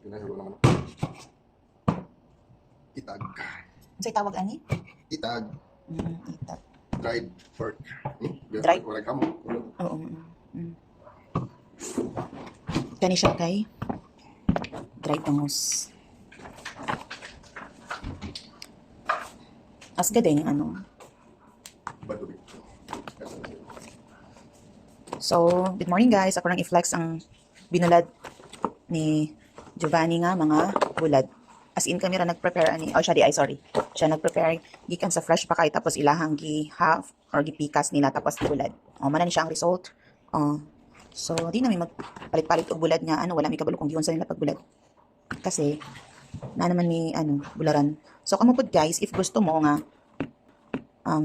Pinahalo naman. Itag. Sa'y tawag ani? Itag. Itag. Dried pork. Dried? Wala ka mo. Oo. Kani siya kay dried bangus. Asga din yung ano. Badubig. So, good morning guys. Ako nang i-flex ang binulad ni Giovanni nga mga bulad. As in kami ra nag-prepare ani. Oh, sorry. Siya nag-prepare gikan sa fresh pa kay tapos ilahang gi-half or gipikas nila tapos bulad. Oh, man ni siya ang result. Oh. So, di na may magpalit-palit og bulad nga ano, wala mi kabalo kung giyon sa nila pagbulad. Kasi na naman ni ano, bularan. So, kamo pud guys, if gusto mo nga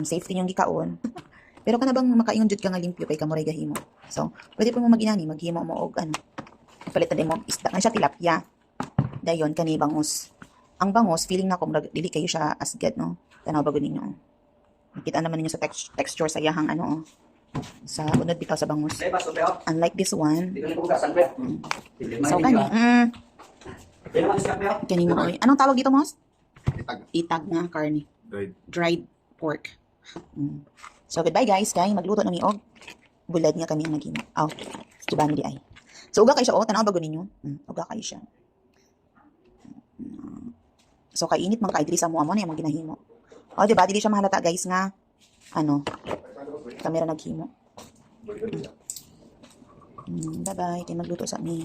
safety yung gikaon. Pero kana bang makaingon jud ka nga limpyo kay kamoray gahimo. So, pwede pa mo maginani, maghimo mo og ano. Palitan din mo isda nga siya tilapia. Dayon kani bangus. Ang bangus feeling na ko dili kayo siya asgad no. Tanaw ba gud ninyo. Nakita naman ninyo sa texture sa yahang ano oh. Sa unod bitaw sa bangus. Unlike this one. So kani kani mo oy. Anong tawag dito, Mos? Itag. Itag nga karne. Dried pork. So goodbye guys, kay magluto na mi og bulad nga kami ang naghimo. Aw, Giovanni di ay. So uga kay siya oh, tanaw ba gud ninyo? Uga kay siya. So kainit man kay diri sa mo na yung ginahimo. Oh, di ba dili siya mahalata guys nga ano, kamera naghimo. Bye bye, tayo magluto sa mi.